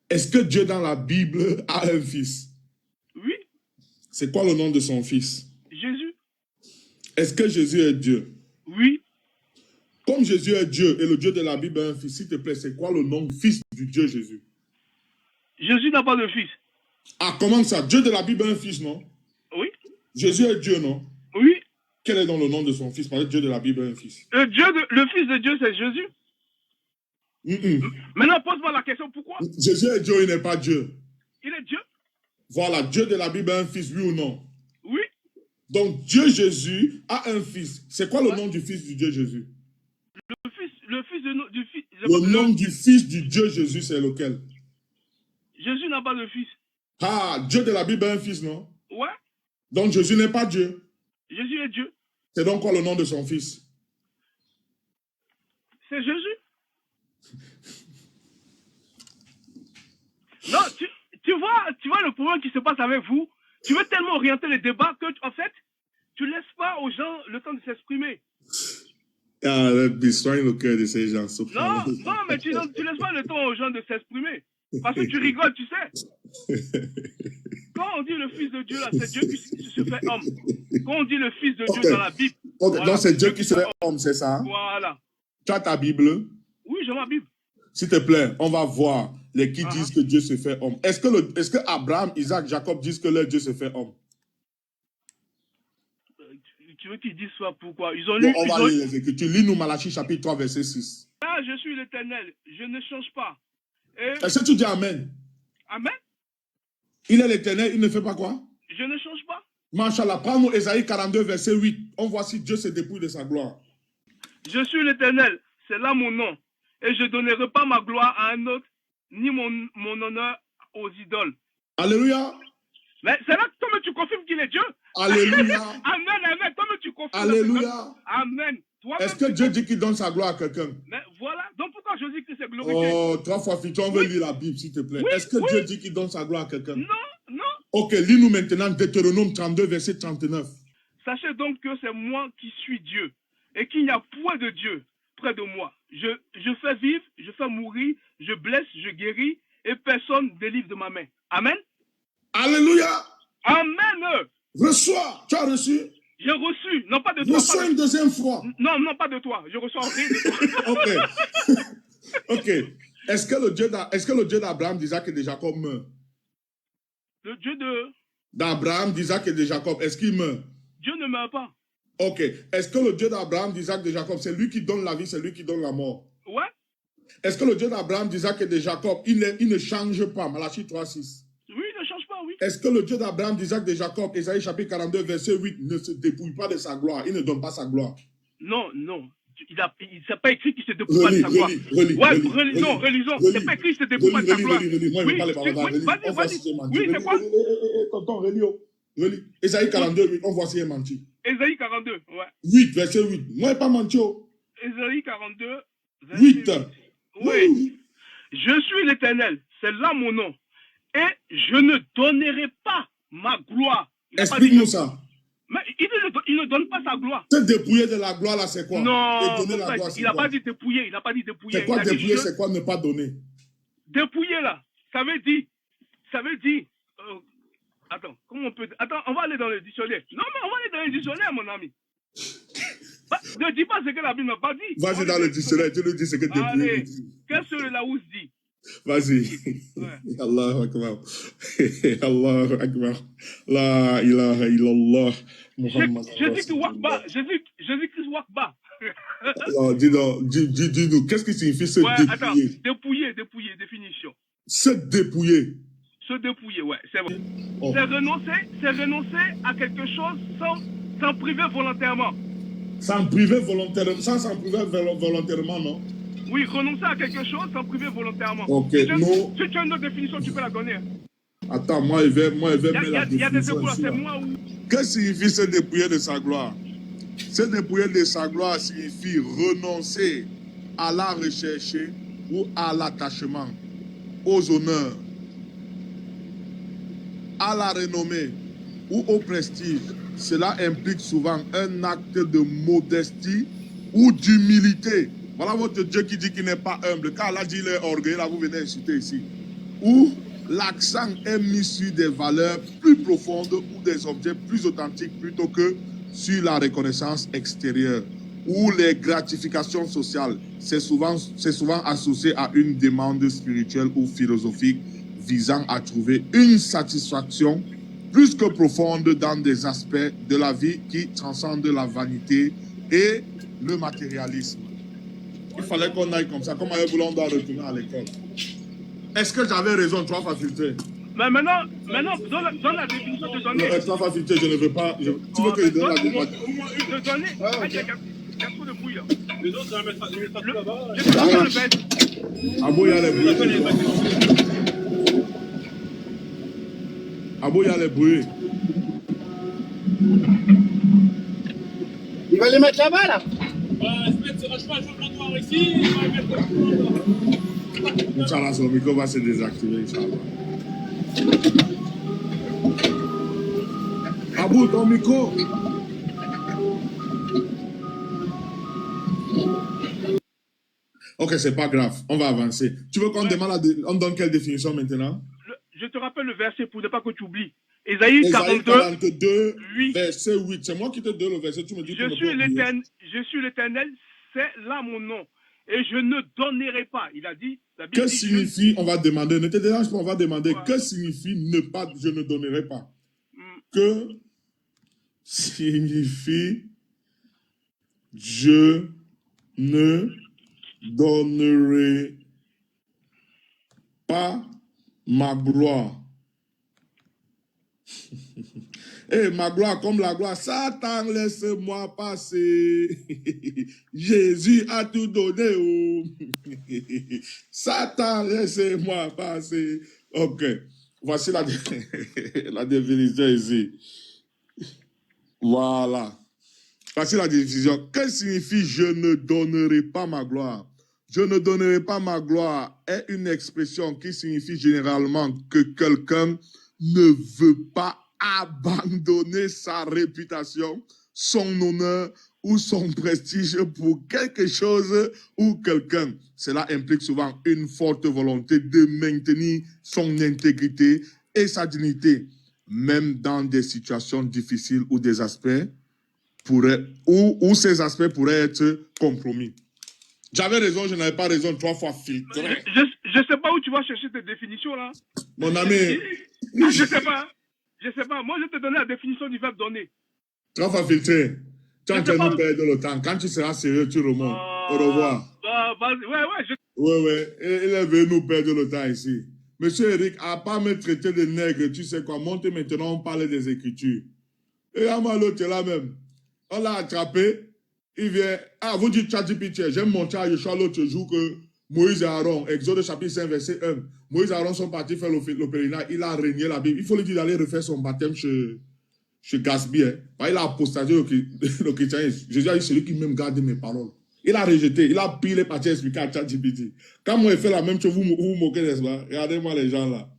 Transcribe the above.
Est-ce que Dieu dans la Bible a un fils? Oui. C'est quoi le nom de son fils? Jésus. Est-ce que Jésus est Dieu? Oui. Comme Jésus est Dieu et le Dieu de la Bible a un fils, s'il te plaît, c'est quoi le nom du fils du Dieu Jésus? Jésus n'a pas de fils. Ah, comment ça? Dieu de la Bible a un fils, non? Oui. Jésus est Dieu, non? Oui. Quel est donc le nom de son fils? Parce que Dieu de la Bible a un fils. Le fils de Dieu, c'est Jésus. Maintenant, pose-moi la question, pourquoi? Jésus est Dieu, il n'est pas Dieu. Il est Dieu. Voilà, Dieu de la Bible a un fils, oui ou non? Oui. Donc, Dieu Jésus a un fils. C'est quoi le nom du fils du Dieu Jésus? Le fils du fils. Le nom du fils du Dieu Jésus, c'est lequel? Jésus n'a pas de fils. Ah, Dieu de la Bible a un fils, non? Ouais. Donc, Jésus n'est pas Dieu. Jésus est Dieu. C'est donc quoi le nom de son fils? C'est Jésus. Non, tu vois le problème qui se passe avec vous. Tu veux tellement orienter les débats que, en fait, tu ne laisses pas aux gens le temps de s'exprimer. Ah, destroying le cœur de ces gens. Non, mais tu laisses pas le temps aux gens de s'exprimer. Parce que tu rigoles, tu sais. Quand on dit le Fils de Dieu, là, c'est Dieu qui se fait homme. Quand on dit le Fils de Dieu dans la Bible. Voilà, donc c'est Dieu qui se fait homme, c'est ça? Voilà. Tu as ta Bible? Oui, j'ai ma Bible. S'il te plaît, on va voir les qui disent que Dieu se fait homme. Est-ce que Abraham, Isaac, Jacob disent que leur Dieu se fait homme? Tu veux qu'ils disent ça pourquoi? Ils ont lu. On va lire les Écritures. Lis-nous Malachie chapitre 3, verset 6. Ah, je suis l'Éternel, je ne change pas. Est-ce que tu dis Amen? Amen? Il est l'Éternel, il ne fait pas quoi? Je ne change pas. Machallah, prends-nous Ésaïe 42, verset 8. On voit si Dieu se dépouille de sa gloire. Je suis l'Éternel, c'est là mon nom. Et je ne donnerai pas ma gloire à un autre, ni mon honneur aux idoles. Alléluia. Mais c'est là que toi, tu confirmes qu'il est Dieu. Alléluia. Amen. Toi, tu confirmes. Alléluia. Amen. Est-ce que Dieu dit qu'il donne sa gloire à quelqu'un? Mais voilà. Donc pourquoi Jésus-Christ est glorifié? Oh, 3 fois Fichon, on veut lire la Bible, s'il te plaît. Oui, est-ce que Dieu dit qu'il donne sa gloire à quelqu'un? Non. Ok, lis-nous maintenant Deutéronome 32, verset 39. Sachez donc que c'est moi qui suis Dieu et qu'il n'y a point de Dieu près de moi. Je fais vivre, je fais mourir, je blesse, je guéris et personne ne délivre de ma main. Amen. Alléluia. Amen. Reçois. Tu as reçu? J'ai reçu, non pas de toi. Reçois une deuxième fois. Non, pas de toi. Je reçois rien de toi. Ok. Est-ce que le Dieu d'Abraham, d'Isaac et de Jacob meurt? Le Dieu d'Abraham, d'Isaac et de Jacob, est-ce qu'il meurt? Dieu ne meurt pas. Ok. Est-ce que le Dieu d'Abraham, d'Isaac et de Jacob, c'est lui qui donne la vie, c'est lui qui donne la mort? Ouais. Est-ce que le Dieu d'Abraham, d'Isaac et de Jacob, il ne change pas? Malachie 3:6. Oui, il ne change pas, oui. Est-ce que le Dieu d'Abraham, d'Isaac et de Jacob, Ésaïe chapitre 42, verset 8, ne se dépouille pas de sa gloire? Il ne donne pas sa gloire. Non. Il s'est pas écrit qu'il se dépouille pas de sa gloire. Relisons. C'est pas écrit qu'il se dépouille pas de sa gloire. Moi, je ne parle pas les paroles. Vas-y. Oui, c'est quoi? Tonton, relis. Ésaïe 42, 8, on voit s'il est menti. Ésaïe 42, ouais. 8, verset 8. Moi, je n'ai pas menti. Ésaïe 42, verset 8. Oui. Je suis l'Éternel, c'est là mon nom. Et je ne donnerai pas ma gloire. Explique-nous ça. Mais il ne donne pas sa gloire. Se dépouiller de la gloire, là, c'est quoi? Non, donner la gloire, il n'a pas dit dépouiller. Il n'a pas dit dépouiller. C'est quoi dépouiller? C'est quoi ne pas donner? Dépouiller, là, ça veut dire. Attends, comment on peut. Attends, on va aller dans le dictionnaire. Non, mais on va aller dans le dictionnaire, mon ami. Ne dis pas ce que la Bible n'a pas dit. Vas-y dans le dictionnaire, tu nous dis ce que dépouiller dit. Qu'est-ce que le Larousse dit? Vas-y. Ouais. Allahu Akbar. Allahu Akbar. La ilaha illallah. Jésus-Christ Wakba. Jésus-Christ Wakba. Alors, dis-nous, qu'est-ce qui signifie se dépouiller? Attends, dépouiller, définition. Se dépouiller. Se dépouiller, ouais, c'est vrai. Oh. C'est renoncer à quelque chose sans priver volontairement. Sans priver volontairement, non? Oui, renoncer à quelque chose sans priver volontairement. Ok, si tu as une autre définition, tu peux la donner. Attends, moi, je vais mettre la définition. Il y a des dépouilles, c'est moi ou... Qu'est-ce que signifie se dépouiller de sa gloire? Se dépouiller de sa gloire signifie renoncer à la recherche ou à l'attachement, aux honneurs, à la renommée ou au prestige. Cela implique souvent un acte de modestie ou d'humilité. Voilà votre Dieu qui dit qu'il n'est pas humble. Quand Allah dit qu'il est orgueilleux, là vous venez insulter ici. où l'accent est mis sur des valeurs plus profondes ou des objets plus authentiques plutôt que sur la reconnaissance extérieure, ou les gratifications sociales. C'est souvent associé à une demande spirituelle ou philosophique visant à trouver une satisfaction plus que profonde dans des aspects de la vie qui transcendent la vanité et le matérialisme. Il fallait qu'on aille comme ça. Comme avec vous, on doit retourner à l'école. Est-ce que j'avais raison, trois fois filtré? Mais maintenant dans la définition de donner. Trois fois filtré, je ne veux pas. Tu veux que je donne la définition? Au moins une de donner. Il y a trop de bruit là. Les autres, ça va mettre ça là-bas. Je te donne le bête. Abo, il y a les bruits. Abo, il y a les bruits. Il va les mettre là-bas, là. Je vais jouer le trottoir ici, il va mettre le Inch'Allah, son micro va se désactiver, Inch'Allah. Abou, ton micro. Ok, c'est pas grave, on va avancer. Tu veux qu'on on donne quelle définition maintenant? Je te rappelle le verset pour ne pas que tu oublies. Ésaïe 42, 8. verset 8. C'est moi qui te donne le verset, tu me dis je suis l'Éternel, c'est là mon nom. Et je ne donnerai pas. Il a dit. Que signifie, on va demander, ne te dérange pas, on va demander, que signifie ne pas, je ne donnerai pas? Que signifie je ne donnerai pas ma gloire? Eh, ma gloire comme la gloire. Satan, laisse-moi passer. Jésus a tout donné. Oh. Satan, laisse-moi passer. Ok. Voici la définition ici. Voilà. Voici la définition. Que signifie je ne donnerai pas ma gloire? Je ne donnerai pas ma gloire est une expression qui signifie généralement que quelqu'un ne veut pas abandonner sa réputation, son honneur ou son prestige pour quelque chose ou quelqu'un. Cela implique souvent une forte volonté de maintenir son intégrité et sa dignité, même dans des situations difficiles où des aspects où ces aspects pourraient être compromis. J'avais raison, je n'avais pas raison, trois fois filtré. Je ne sais pas où tu vas chercher tes définitions là. Mon ami. Je sais pas. Moi, je te donnais la définition du verbe donner. Trois fois filtré. Tu es en train de perdre le temps. Quand tu seras sérieux, tu remontes. Au revoir. Ouais. Il est venu nous perdre le temps ici. Monsieur Eric, à pas me traiter de nègre, tu sais quoi, montez maintenant, on parle des Écritures. Et à moi, l'autre est là même. On l'a attrapé. Il vient. Ah, vous dites ChatGPT. J'aime montrer à Yeshua l'autre jour que Moïse et Aaron, Exode chapitre 5, verset 1. Moïse et Aaron sont partis faire le pèlerinage. Il a régné la Bible. Il faut lui dire d'aller refaire son baptême chez Gatsby. Hein. Il a apostaté le christianisme. Jésus a dit, celui qui même garde mes paroles. Il a rejeté. Il a pris les parties expliquées à ChatGPT. Quand moi, je fais la même chose, vous vous moquez, n'est-ce pas? Regardez-moi les gens là.